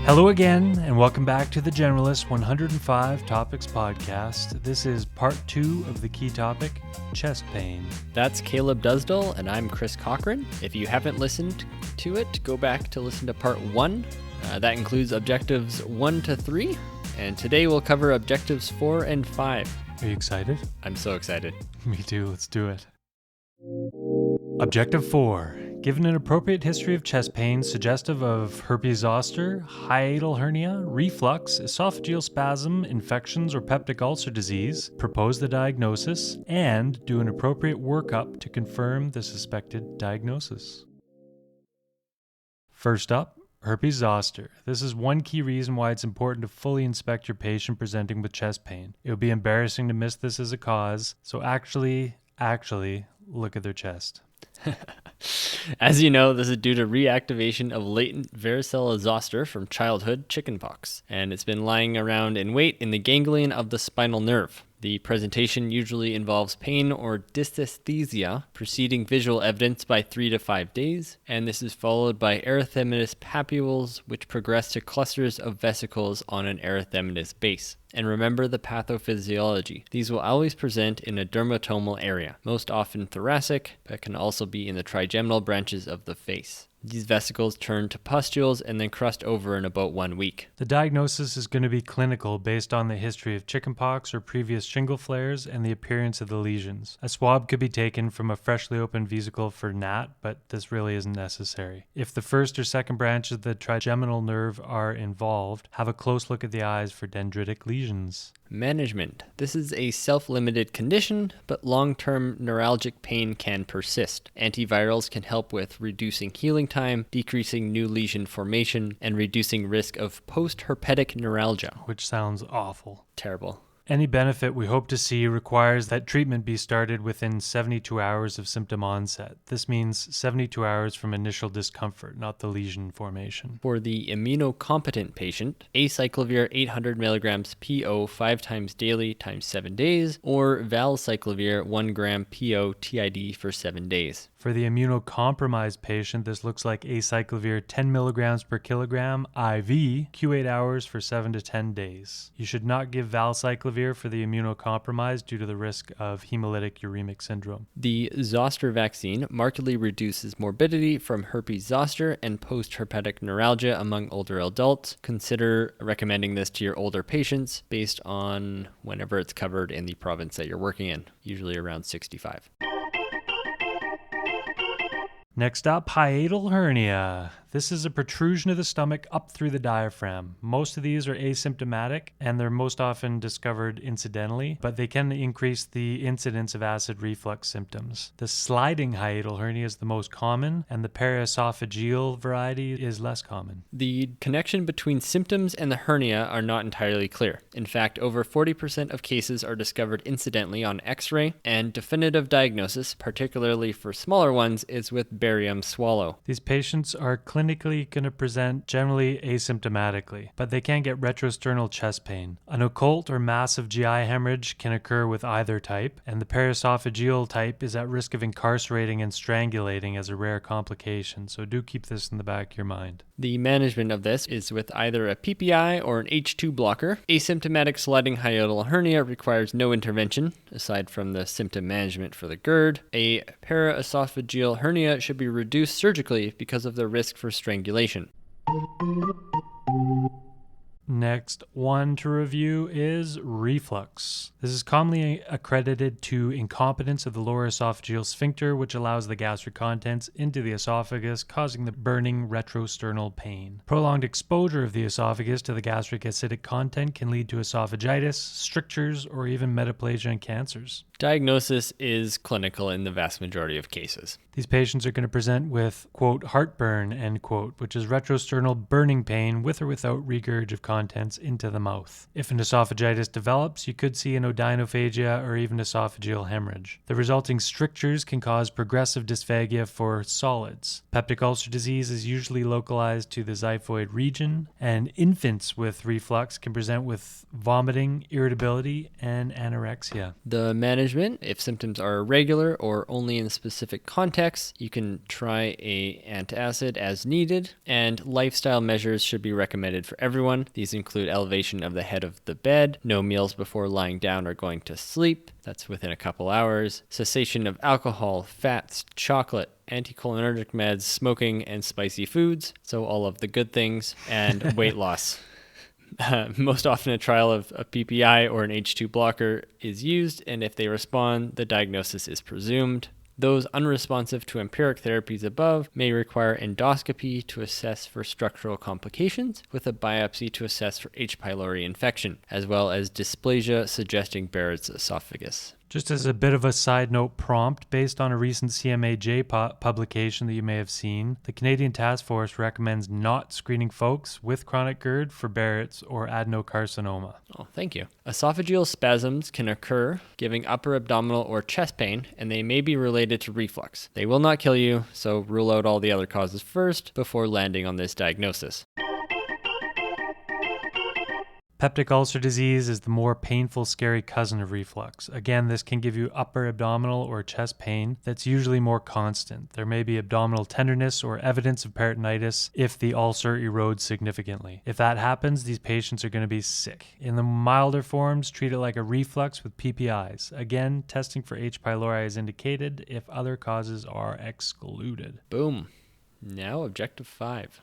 Hello again, and welcome back to the Generalist 105 Topics podcast. This is part 2 of the key topic, chest pain. That's Caleb Dusdal, and I'm Chris Cochrane. If you haven't listened to it, go back to listen to part 1. That includes objectives 1 to 3, and today we'll cover objectives 4 and 5. Are you excited? I'm so excited. Me too, let's do it. Objective 4. Given an appropriate history of chest pain suggestive of herpes zoster, hiatal hernia, reflux, esophageal spasm, infections, or peptic ulcer disease, propose the diagnosis, and do an appropriate workup to confirm the suspected diagnosis. First up, herpes zoster. This is one key reason why it's important to fully inspect your patient presenting with chest pain. It would be embarrassing to miss this as a cause, so actually look at their chest. As you know, this is due to reactivation of latent varicella zoster from childhood chickenpox, and it's been lying around in wait in the ganglion of the spinal nerve. The presentation usually involves pain or dysesthesia, preceding visual evidence by 3 to 5 days, and this is followed by erythematous papules, which progress to clusters of vesicles on an erythematous base. And remember the pathophysiology. These will always present in a dermatomal area, most often thoracic, but can also be in the trigeminal branches of the face. These vesicles turn to pustules and then crust over in about 1 week. The diagnosis is going to be clinical based on the history of chickenpox or previous shingle flares and the appearance of the lesions. A swab could be taken from a freshly opened vesicle for gnat, but this really isn't necessary. If the first or second branch of the trigeminal nerve are involved, have a close look at the eyes for dendritic lesions. Management. This is a self-limited condition, but long-term neuralgic pain can persist. Antivirals can help with reducing healing time, decreasing new lesion formation, and reducing risk of post-herpetic neuralgia. Which sounds awful. Terrible. Any benefit we hope to see requires that treatment be started within 72 hours of symptom onset. This means 72 hours from initial discomfort, not the lesion formation. For the immunocompetent patient, acyclovir 800 mg PO 5 times daily times 7 days, or valcyclovir 1 gram PO TID for 7 days. For the immunocompromised patient, this looks like acyclovir 10 milligrams per kilogram IV, Q8 hours for 7 to 10 days. You should not give valcyclovir for the immunocompromised due to the risk of hemolytic uremic syndrome. The zoster vaccine markedly reduces morbidity from herpes zoster and post-herpetic neuralgia among older adults. Consider recommending this to your older patients based on whenever it's covered in the province that you're working in, usually around 65. Next up, hiatal hernia. This is a protrusion of the stomach up through the diaphragm. Most of these are asymptomatic, and they're most often discovered incidentally, but they can increase the incidence of acid reflux symptoms. The sliding hiatal hernia is the most common, and the paraesophageal variety is less common. The connection between symptoms and the hernia are not entirely clear. In fact, over 40% of cases are discovered incidentally on X-ray, and definitive diagnosis, particularly for smaller ones, is with barium swallow. These patients are clinically going to present generally asymptomatically, but they can get retrosternal chest pain. An occult or massive GI hemorrhage can occur with either type, and the paraesophageal type is at risk of incarcerating and strangulating as a rare complication, so do keep this in the back of your mind. The management of this is with either a PPI or an H2 blocker. Asymptomatic sliding hiatal hernia requires no intervention, aside from the symptom management for the GERD. A paraesophageal hernia should be reduced surgically because of the risk for strangulation. Next one to review is reflux. This is commonly accredited to incompetence of the lower esophageal sphincter, which allows the gastric contents into the esophagus, causing the burning retrosternal pain. Prolonged exposure of the esophagus to the gastric acidic content can lead to esophagitis, strictures, or even metaplasia and cancers. Diagnosis is clinical in the vast majority of cases. These patients are going to present with, quote, heartburn, end quote, which is retrosternal burning pain with or without regurg of content contents into the mouth. If an esophagitis develops, you could see an odynophagia or even esophageal hemorrhage. The resulting strictures can cause progressive dysphagia for solids. Peptic ulcer disease is usually localized to the xiphoid region, and infants with reflux can present with vomiting, irritability, and anorexia. The management, if symptoms are irregular or only in specific contexts, you can try a antacid as needed, and lifestyle measures should be recommended for everyone. These include elevation of the head of the bed, no meals before lying down or going to sleep, that's within a couple hours, cessation of alcohol, fats, chocolate, anticholinergic meds, smoking, and spicy foods, so all of the good things, and weight loss. Most often a trial of a PPI or an H2 blocker is used, and if they respond, the diagnosis is presumed. Those unresponsive to empiric therapies above may require endoscopy to assess for structural complications, with a biopsy to assess for H. pylori infection, as well as dysplasia suggesting Barrett's esophagus. Just as a bit of a side note prompt, based on a recent CMAJ publication that you may have seen, the Canadian Task Force recommends not screening folks with chronic GERD for Barrett's or adenocarcinoma. Oh, thank you. Esophageal spasms can occur, giving upper abdominal or chest pain, and they may be related to reflux. They will not kill you, so rule out all the other causes first before landing on this diagnosis. Peptic ulcer disease is the more painful, scary cousin of reflux. Again, this can give you upper abdominal or chest pain that's usually more constant. There may be abdominal tenderness or evidence of peritonitis if the ulcer erodes significantly. If that happens, these patients are going to be sick. In the milder forms, treat it like a reflux with PPIs. Again, testing for H. pylori is indicated if other causes are excluded. Boom. Now, Objective 5.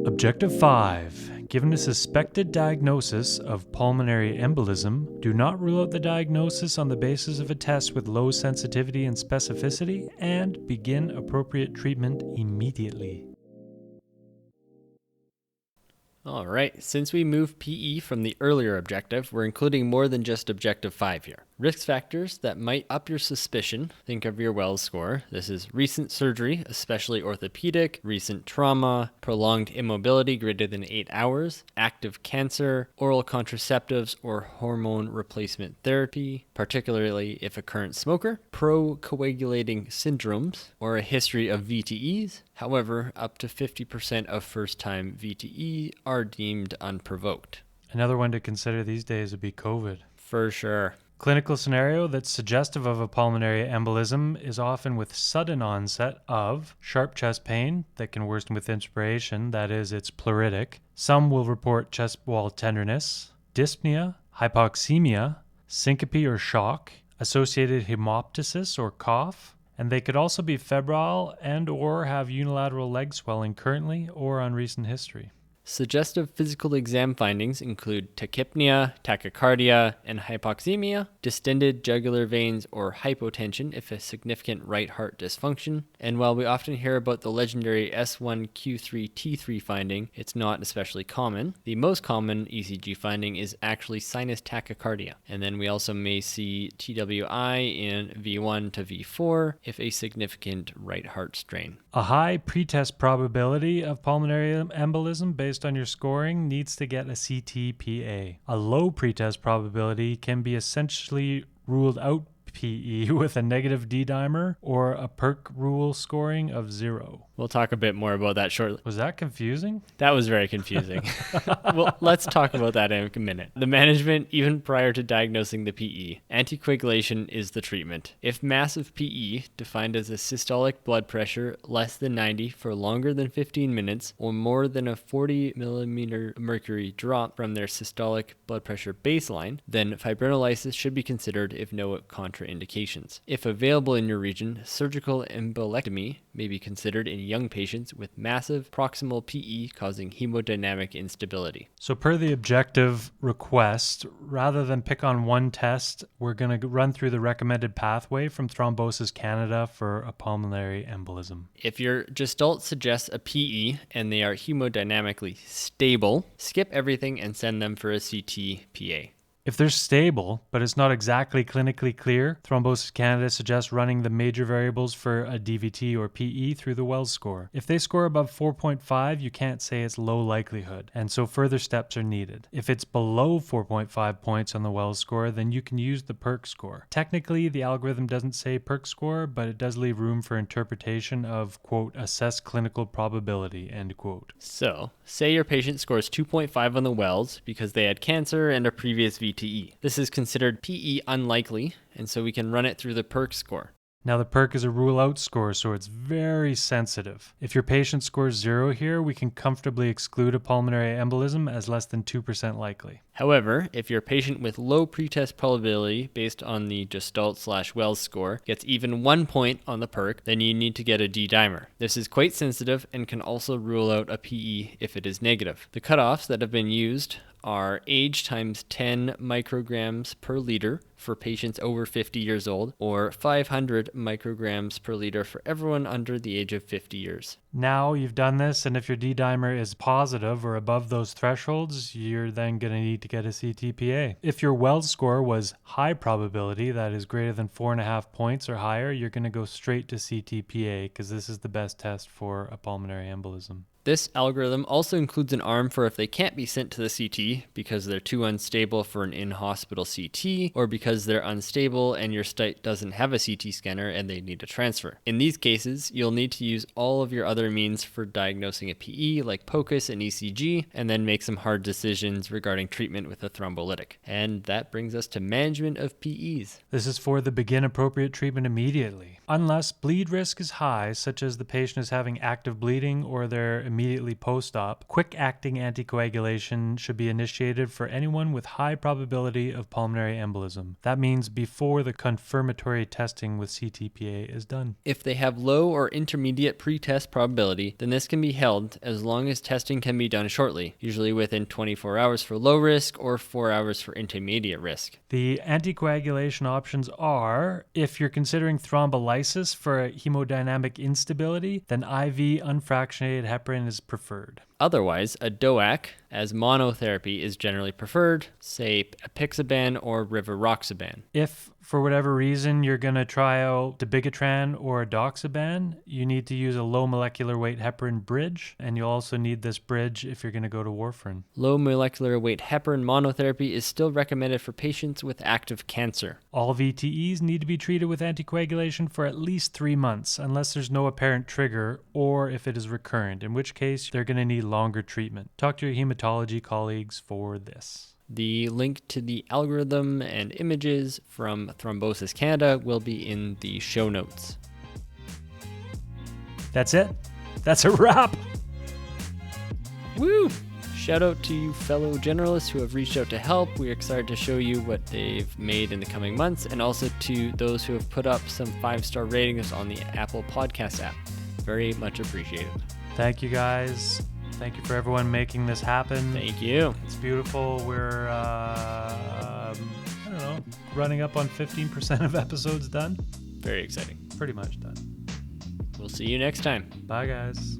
Objective 5. Given a suspected diagnosis of pulmonary embolism, do not rule out the diagnosis on the basis of a test with low sensitivity and specificity, and begin appropriate treatment immediately. All right, since we moved PE from the earlier objective, we're including more than just Objective 5 here. Risk factors that might up your suspicion. Think of your Wells score. This is recent surgery, especially orthopedic, recent trauma, prolonged immobility greater than 8 hours, active cancer, oral contraceptives or hormone replacement therapy, particularly if a current smoker, pro-coagulating syndromes, or a history of VTEs. However, up to 50% of first-time VTE are deemed unprovoked. Another one to consider these days would be COVID. For sure. Clinical scenario that's suggestive of a pulmonary embolism is often with sudden onset of sharp chest pain that can worsen with inspiration, that is, it's pleuritic. Some will report chest wall tenderness, dyspnea, hypoxemia, syncope or shock, associated hemoptysis or cough, and they could also be febrile and or have unilateral leg swelling currently or on recent history. Suggestive physical exam findings include tachypnea, tachycardia, and hypoxemia, distended jugular veins or hypotension if a significant right heart dysfunction. And while we often hear about the legendary S1Q3T3 finding, it's not especially common. The most common ECG finding is actually sinus tachycardia. And then we also may see TWI in V1 to V4 if a significant right heart strain. A high pretest probability of pulmonary embolism based on your scoring needs to get a CTPA. A low pretest probability can be essentially ruled out PE with a negative D-dimer or a PERC rule scoring of 0. We'll talk a bit more about that shortly. Was that confusing? That was very confusing. Well, let's talk about that in a minute. The management, even prior to diagnosing the PE, anticoagulation is the treatment. If massive PE, defined as a systolic blood pressure less than 90 for longer than 15 minutes, or more than a 40 millimeter mercury drop from their systolic blood pressure baseline, then fibrinolysis should be considered if no contraindications. If available in your region, surgical embolectomy may be considered in young patients with massive proximal PE causing hemodynamic instability. So per the objective request, rather than pick on one test, we're going to run through the recommended pathway from Thrombosis Canada for a pulmonary embolism. If your gestalt suggests a PE and they are hemodynamically stable, skip everything and send them for a CTPA. If they're stable, but it's not exactly clinically clear, Thrombosis Canada suggests running the major variables for a DVT or PE through the Wells score. If they score above 4.5, you can't say it's low likelihood, and so further steps are needed. If it's below 4.5 points on the Wells score, then you can use the PERC score. Technically, the algorithm doesn't say PERC score, but it does leave room for interpretation of, quote, assess clinical probability, end quote. So, say your patient scores 2.5 on the Wells because they had cancer and a previous VTE. This is considered PE unlikely, and so we can run it through the PERC score. Now, the PERC is a rule-out score, so it's very sensitive. If your patient scores 0 here, we can comfortably exclude a pulmonary embolism as less than 2% likely. However, if your patient with low pretest probability based on the Dusdal/Wells score gets even 1 point on the PERC, then you need to get a D-dimer. This is quite sensitive and can also rule out a PE if it is negative. The cutoffs that have been used are age times 10 micrograms per liter for patients over 50 years old, or 500 micrograms per liter for everyone under the age of 50 years. Now you've done this, and if your D-dimer is positive or above those thresholds, you're then going to need to get a CTPA. If your Wells score was high probability, that is greater than 4.5 points or higher, you're going to go straight to CTPA because this is the best test for a pulmonary embolism. This algorithm also includes an arm for if they can't be sent to the CT because they're too unstable for an in-hospital CT, or because they're unstable and your site doesn't have a CT scanner and they need a transfer. In these cases, you'll need to use all of your other means for diagnosing a PE like POCUS and ECG, and then make some hard decisions regarding treatment with a thrombolytic. And that brings us to management of PEs. This is for the begin appropriate treatment immediately. Unless bleed risk is high, such as the patient is having active bleeding or they're immediately post-op, quick-acting anticoagulation should be initiated for anyone with high probability of pulmonary embolism. That means before the confirmatory testing with CTPA is done. If they have low or intermediate pre-test probability, then this can be held as long as testing can be done shortly, usually within 24 hours for low risk or 4 hours for intermediate risk. The anticoagulation options are, if you're considering thrombolysis for hemodynamic instability, then IV unfractionated heparin is preferred. Otherwise, a DOAC as monotherapy is generally preferred, say apixaban or rivaroxaban. If, for whatever reason, you're going to try out dabigatran or doxaban, you need to use a low molecular weight heparin bridge, and you'll also need this bridge if you're going to go to warfarin. Low molecular weight heparin monotherapy is still recommended for patients with active cancer. All VTEs need to be treated with anticoagulation for at least 3 months, unless there's no apparent trigger or if it is recurrent, in which case they're going to need longer treatment. Talk to your hematology colleagues for this. The link to the algorithm and images from Thrombosis Canada will be in the show notes. That's it. That's a wrap. Woo! Shout out to you fellow generalists who have reached out to help. We're excited to show you what they've made in the coming months, and also to those who have put up some 5-star ratings on the Apple Podcast app. Very much appreciated. Thank you guys. Thank you for everyone making this happen. Thank you. It's beautiful. We're, running up on 15% of episodes done. Very exciting. Pretty much done. We'll see you next time. Bye, guys.